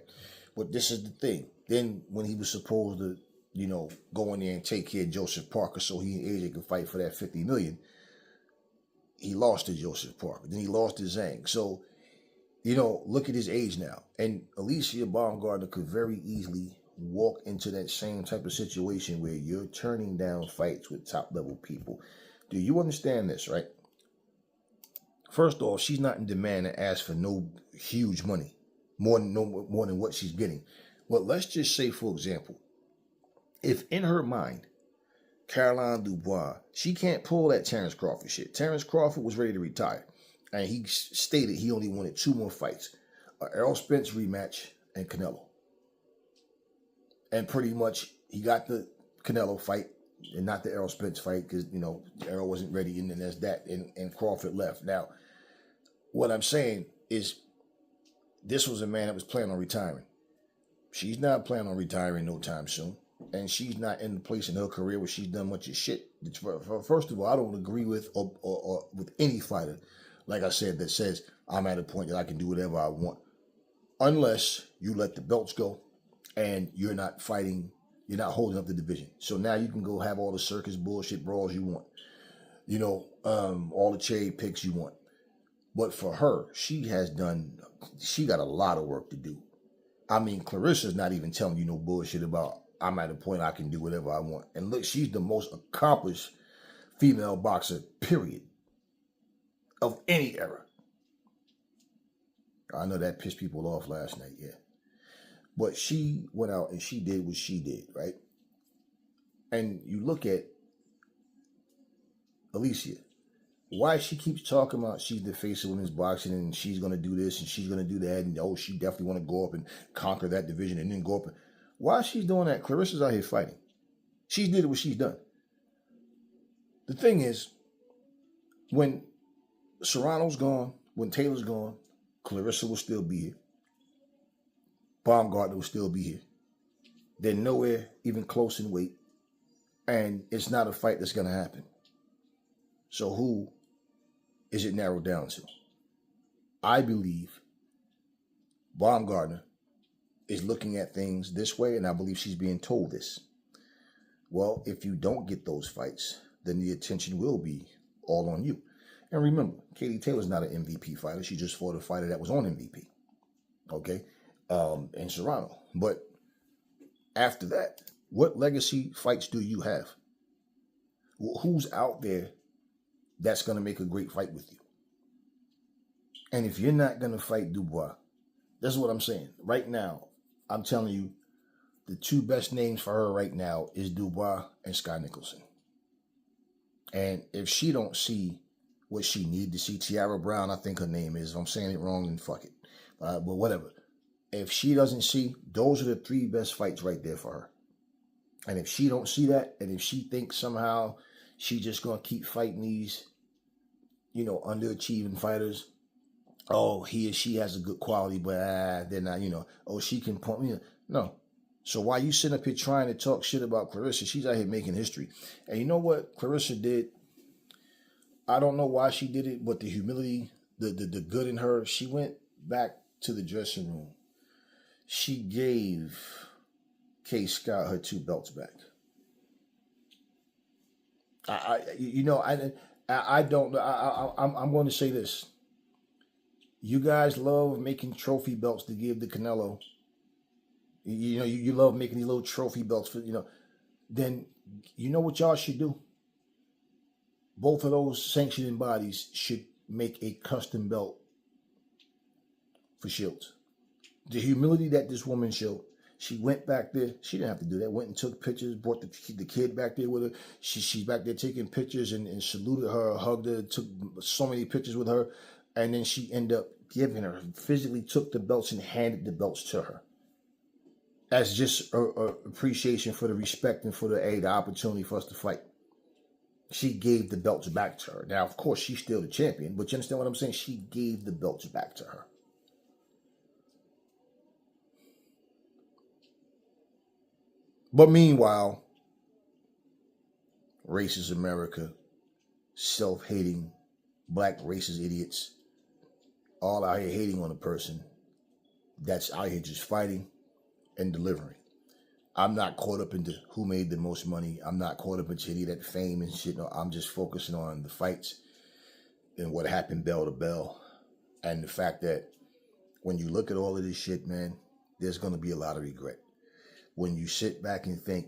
But this is the thing. Then when he was supposed to, go in there and take care of Joseph Parker so he and AJ could fight for that 50 million, he lost to Joseph Parker. Then he lost to Zhang. So, look at his age now. And Alycia Baumgardner could very easily walk into that same type of situation where you're turning down fights with top-level people. Do you understand this, right? First off, she's not in demand to ask for no huge money, more than what she's getting. But let's just say, for example, if in her mind, Caroline Dubois, she can't pull that Terrence Crawford shit. Terrence Crawford was ready to retire, and he stated he only wanted 2 more fights, an Errol Spence rematch and Canelo. And pretty much he got the Canelo fight and not the Errol Spence fight because, Errol wasn't ready, and then there's that, and Crawford left. Now, what I'm saying is this was a man that was planning on retiring. She's not planning on retiring no time soon. And she's not in the place in her career where she's done much of shit. First of all, I don't agree with or with any fighter, like I said, that says I'm at a point that I can do whatever I want, unless you let the belts go and you're not fighting, you're not holding up the division. So now you can go have all the circus bullshit brawls you want, all the cherry picks you want. But for her, she got a lot of work to do. I mean, Clarissa's not even telling you no bullshit about I'm at a point I can do whatever I want. And look, she's the most accomplished female boxer, period, of any era. I know that pissed people off last night, yeah. But she went out and she did what she did, right? And you look at Alycia, why she keeps talking about she's the face of women's boxing and she's going to do this and she's going to do that, and she definitely want to go up and conquer that division and then go up. While she's doing that, Clarissa's out here fighting. She's did what she's done. The thing is, when Serrano's gone, when Taylor's gone, Clarissa will still be here. Baumgardner will still be here. They're nowhere even close in weight. And it's not a fight that's going to happen. So who is it narrowed down to? I believe Baumgardner is looking at things this way, and I believe she's being told this. Well, if you don't get those fights, then the attention will be all on you. And remember, Katie Taylor's not an MVP fighter. She just fought a fighter that was on MVP. Okay? And Serrano. But after that, what legacy fights do you have? Who's out there that's going to make a great fight with you? And if you're not going to fight Dubois, that's what I'm saying. Right now, I'm telling you, the 2 best names for her right now is Dubois and Sky Nicholson. And if she don't see what she need to see, Tiara Brown, I think her name is. If I'm saying it wrong, then fuck it. But whatever. If she doesn't see, those are the 3 best fights right there for her. And if she don't see that, and if she thinks somehow she just going to keep fighting these, underachieving fighters, oh, he or she has a good quality, but they're not, she can pump me. No. So while you sitting up here trying to talk shit about Clarissa, she's out here making history. And you know what Clarissa did? I don't know why she did it, but the humility the good in her, she went back to the dressing room. She gave Kay Scott her 2 belts back. I don't know. I'm going to say this. You guys love making trophy belts to give to Canelo. You love making these little trophy belts for, then you know what y'all should do? Both of those sanctioning bodies should make a custom belt for Shields. The humility that this woman showed. She went back there. She didn't have to do that. Went and took pictures, brought the kid back there with her. She's back there taking pictures and saluted her, hugged her, took so many pictures with her. And then she ended up giving her, physically took the belts and handed the belts to her. As just a appreciation for the respect and for the opportunity for us to fight. She gave the belts back to her. Now, of course, she's still the champion, but you understand what I'm saying? She gave the belts back to her. But meanwhile, racist America, self-hating, black racist idiots, all out here hating on a person that's out here just fighting and delivering. I'm not caught up into who made the most money. I'm not caught up into any of that fame and shit. No, I'm just focusing on the fights and what happened bell to bell. And the fact that when you look at all of this shit, man, there's going to be a lot of regret. When you sit back and think,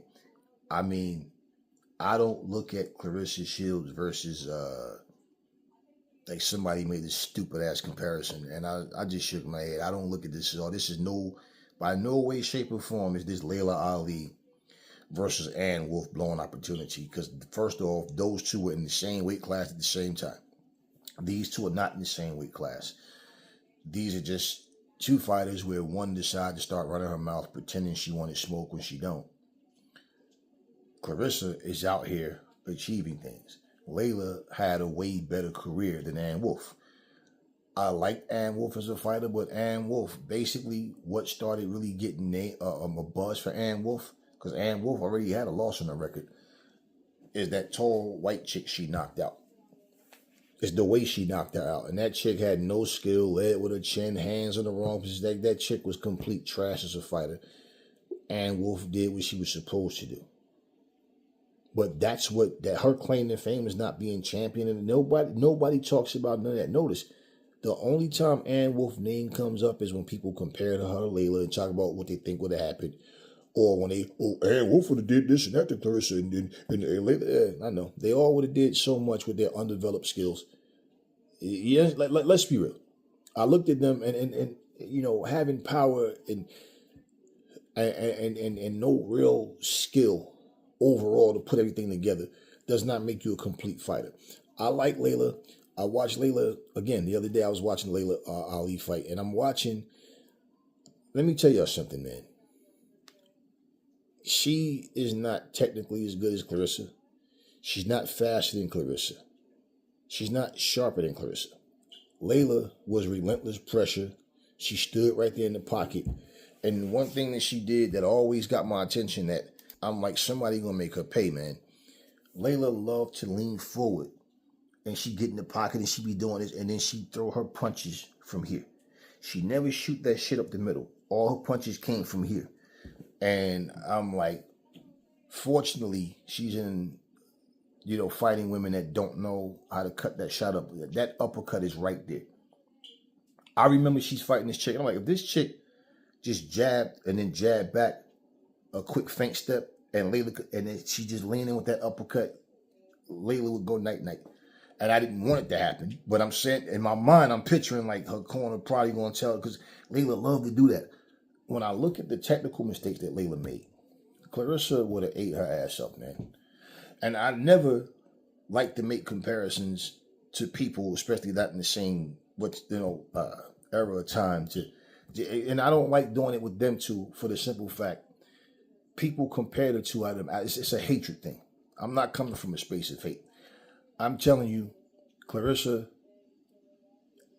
I don't look at Claressa Shields versus like somebody made this stupid ass comparison, and I just shook my head. I don't look at this at all. This is by no way, shape, or form is this Layla Ali versus Ann Wolfe blowing opportunity. Because first off, those two were in the same weight class at the same time. These two are not in the same weight class. These are just 2 fighters where one decided to start running her mouth pretending she wanted smoke when she don't. Claressa is out here achieving things. Layla had a way better career than Ann Wolfe. I liked Ann Wolfe as a fighter, but Ann Wolfe, basically what started really getting a buzz for Ann Wolfe, because Ann Wolfe already had a loss on her record, is that tall white chick she knocked out. It's the way she knocked her out. And that chick had no skill, led with her chin, hands on the wrong position. That chick was complete trash as a fighter. Ann Wolfe did what she was supposed to do. But that's that her claim to fame is not being championed, and nobody talks about none of that. Notice, the only time Ann Wolfe's name comes up is when people compare her to Layla and talk about what they think would have happened. Or when Ann Wolfe would have did this and that to Claressa and Layla. I know. They all would have did so much with their undeveloped skills. Yeah, let's be real. I looked at them and having power and no real skill overall to put everything together does not make you a complete fighter. I like Layla. I watched Layla again the other day. I was watching Layla Ali fight, and I'm watching. Let me tell y'all something, man. She is not technically as good as Claressa. She's not faster than Claressa. She's not sharper than Claressa. Layla was relentless pressure. She stood right there in the pocket, and one thing that she did that always got my attention, that I'm like, somebody gonna make her pay, man. Layla loved to lean forward, and she get in the pocket and she be doing this, and then she throw her punches from here. She never shoot that shit up the middle. All her punches came from here. And I'm like, fortunately, she's in, fighting women that don't know how to cut that shot up. That uppercut is right there. I remember she's fighting this chick. I'm like, if this chick just jabbed and then jabbed back, a quick feint step, and Layla, and then she just leaned in with that uppercut, Layla would go night-night. And I didn't want it to happen, but I'm saying, in my mind, I'm picturing like her corner probably going to tell her, because Layla loved to do that. When I look at the technical mistakes that Layla made, Claressa would have ate her ass up, man. And I never like to make comparisons to people, especially not in the same era of time. And I don't like doing it with them too, for the simple fact, people compare the two of them. It's a hatred thing. I'm not coming from a space of hate. I'm telling you, Layla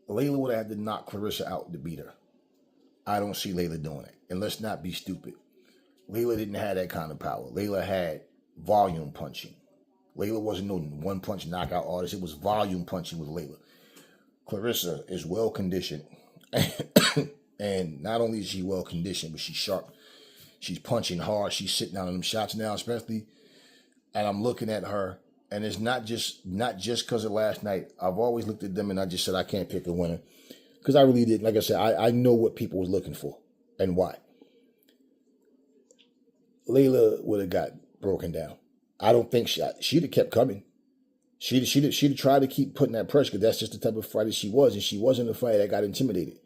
would have had to knock Claressa out to beat her. I don't see Layla doing it. And let's not be stupid. Layla didn't have that kind of power. Layla had volume punching. Layla wasn't no one-punch knockout artist. It was volume punching with Layla. Clarissa is well conditioned. And not only is she well conditioned, but she's sharp. She's punching hard. She's sitting down on them shots now, especially. And I'm looking at her, and it's not just because of last night. I've always looked at them, and I just said I can't pick a winner because I really did. Like I said, I know what people was looking for and why. Layla would have got broken down. I don't think she'd have kept coming. She'd have tried to keep putting that pressure because that's just the type of fighter she was, and she wasn't a fighter that got intimidated.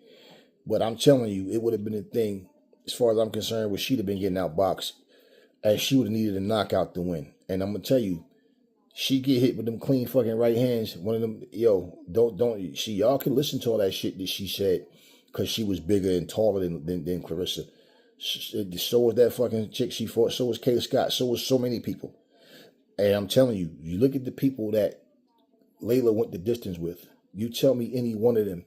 But I'm telling you, it would have been a thing, as far as I'm concerned, where she'd have been getting outboxed, and she would have needed a knockout to win. And I'm gonna tell you, she get hit with them clean fucking right hands. One of them, don't. Y'all can listen to all that shit that she said because she was bigger and taller than Clarissa. So was that fucking chick she fought. So was Kayla Scott. So was so many people. And I'm telling you, you look at the people that Layla went the distance with. You tell me any one of them,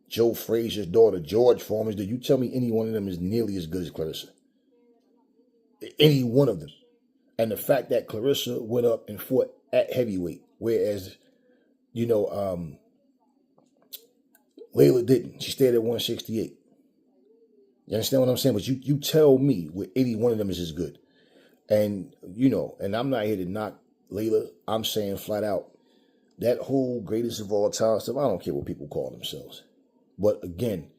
Joe Frazier's daughter, George Foreman's daughter, you tell me any one of them is nearly as good as Clarissa. Any one of them. And the fact that Clarissa went up and fought at heavyweight, whereas, Layla didn't. She stayed at 168. You understand what I'm saying? But you tell me where any one of them is as good. And, and I'm not here to knock Layla. I'm saying flat out, that whole greatest of all time stuff, I don't care what people call themselves. But again,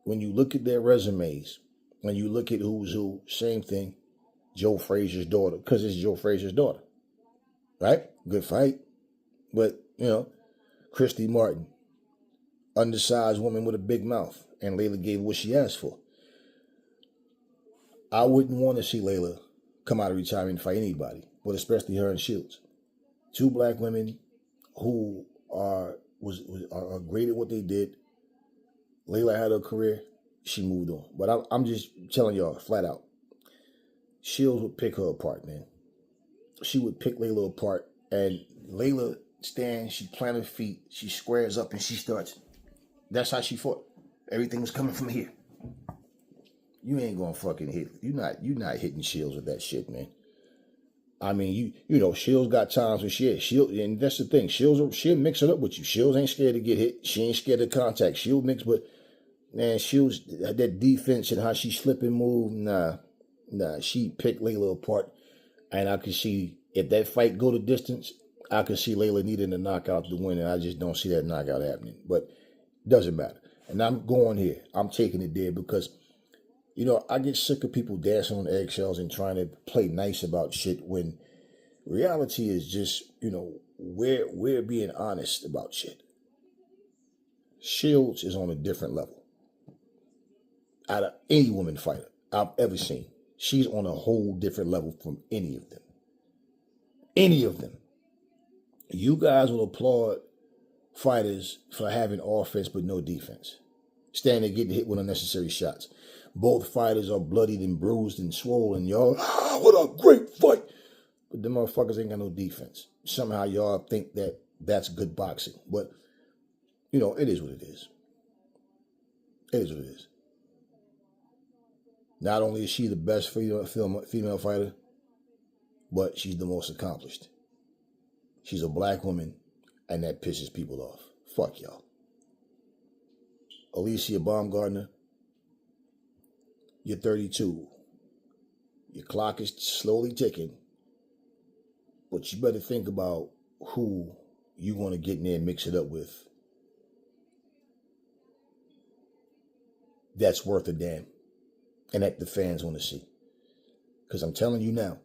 when you look at their resumes, when you look at who's who, same thing, Joe Frazier's daughter, because it's Joe Frazier's daughter. Right? Good fight. But, Christy Martin, undersized woman with a big mouth, and Layla gave what she asked for. I wouldn't want to see Layla come out of retirement and fight anybody, but especially her and Shields. Two black women who are great at what they did. Layla had her career. She moved on. But I'm just telling y'all flat out, Shields would pick her apart, man. She would pick Layla apart, and Layla stands, she plants her feet, she squares up, and she starts. That's how she fought. Everything was coming from here. You ain't gonna fucking hit. You not hitting Shields with that shit, man. I mean, Shields got times when Shields, and that's the thing. She'll mix it up with you. Shields ain't scared to get hit. She ain't scared of contact. She'll mix, but man, Shields, that defense and how she slip and move, nah, she picked Layla apart. And I could see, if that fight go the distance, I could see Layla needing a knockout to win, and I just don't see that knockout happening. But it doesn't matter. And I'm going here. I'm taking it there because, I get sick of people dancing on eggshells and trying to play nice about shit when reality is just, we're being honest about shit. Shields is on a different level. Out of any woman fighter I've ever seen, she's on a whole different level from any of them. Any of them. You guys will applaud fighters for having offense but no defense. Standing there getting hit with unnecessary shots. Both fighters are bloodied and bruised and swollen. Y'all, what a great fight. But the motherfuckers ain't got no defense. Somehow y'all think that that's good boxing. But, it is what it is. It is what it is. Not only is she the best female fighter, but she's the most accomplished. She's a black woman, and that pisses people off. Fuck y'all. Alycia Baumgardner, you're 32. Your clock is slowly ticking, but you better think about who you want to get in there and mix it up with. That's worth a damn. And that the fans want to see. Because I'm telling you now,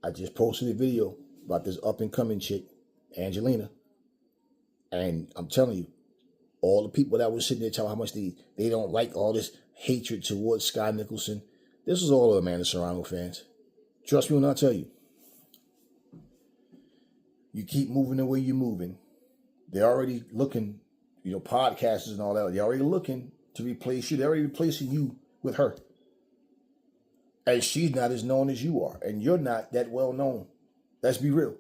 I just posted a video about this up-and-coming chick, Angelina. And I'm telling you, all the people that were sitting there telling how much they don't like all this hatred towards Sky Nicholson, this is all Amanda Serrano fans. Trust me when I tell you. You keep moving the way you're moving. They're already looking, podcasters and all that, they're already looking to replace you. They're already replacing you with her. And she's not as known as you are. And you're not that well known. Let's be real.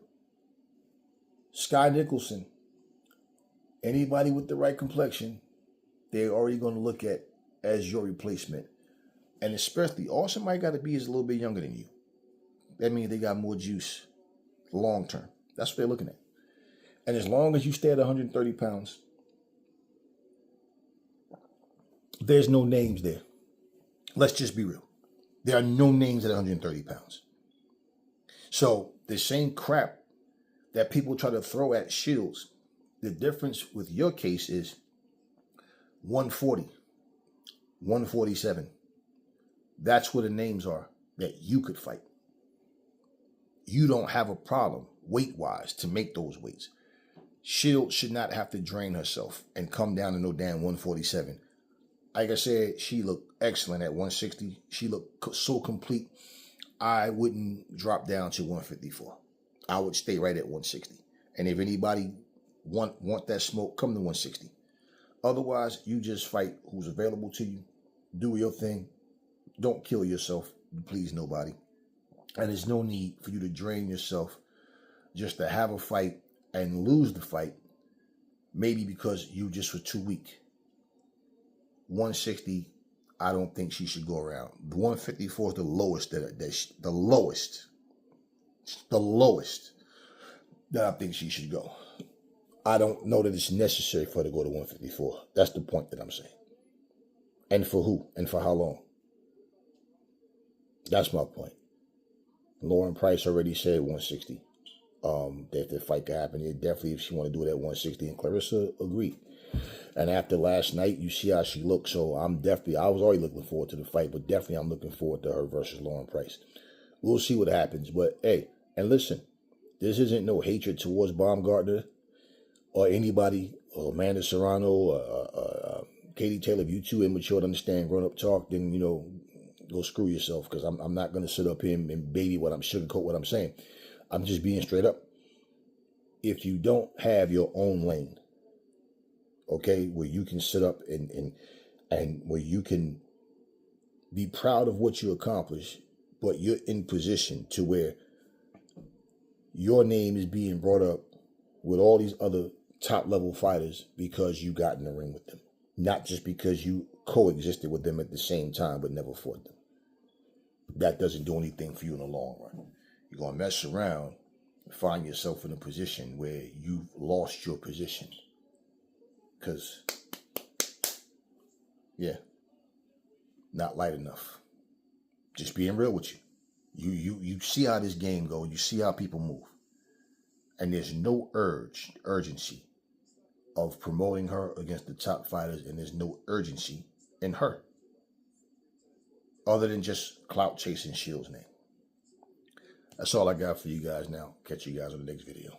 Sky Nicholson, anybody with the right complexion, they're already going to look at as your replacement. And especially, all somebody got to be is a little bit younger than you. That means they got more juice long term. That's what they're looking at. And as long as you stay at 130 pounds, There's no names there. Let's just be real. There are no names at 130 pounds. So the same crap that people try to throw at Shields, the difference with your case is 140, 147. That's where the names are that you could fight. You don't have a problem weight-wise to make those weights. Shields should not have to drain herself and come down to no damn 147. Like I said, she looked excellent at 160. She looked so complete. I wouldn't drop down to 154. I would stay right at 160. And if anybody want that smoke, come to 160. Otherwise, you just fight who's available to you. Do your thing. Don't kill yourself. Please nobody. And there's no need for you to drain yourself just to have a fight and lose the fight, maybe because you just were too weak. 160, I don't think she should go around. 154 is the lowest the lowest that I think she should go. I don't know that it's necessary for her to go to 154. That's the point that I'm saying. And for who? And for how long? That's my point. Lauren Price already said 160. That the fight could happen. Yeah, definitely, if she want to do it at 160, and Clarissa agreed. And after last night, you see how she looked. So I was already looking forward to the fight, but definitely I'm looking forward to her versus Lauren Price. We'll see what happens. But hey, and listen, this isn't no hatred towards Baumgardner or anybody, or Amanda Serrano, or Katie Taylor. If you too immature to understand grown-up talk, then, go screw yourself, because I'm not going to sit up here and baby sugarcoat what I'm saying. I'm just being straight up. If you don't have your own lane, okay, where you can sit up and where you can be proud of what you accomplish, but you're in position to where your name is being brought up with all these other top level fighters because you got in the ring with them, not just because you coexisted with them at the same time but never fought them. That doesn't do anything for you in the long run. You're going to mess around and find yourself in a position where you've lost your position. Because, yeah, not light enough. Just being real with you. You see how this game goes. You see how people move. And there's no urgency of promoting her against the top fighters, and there's no urgency in her, other than just clout chasing Shields' name. That's all I got for you guys now. Catch you guys on the next video.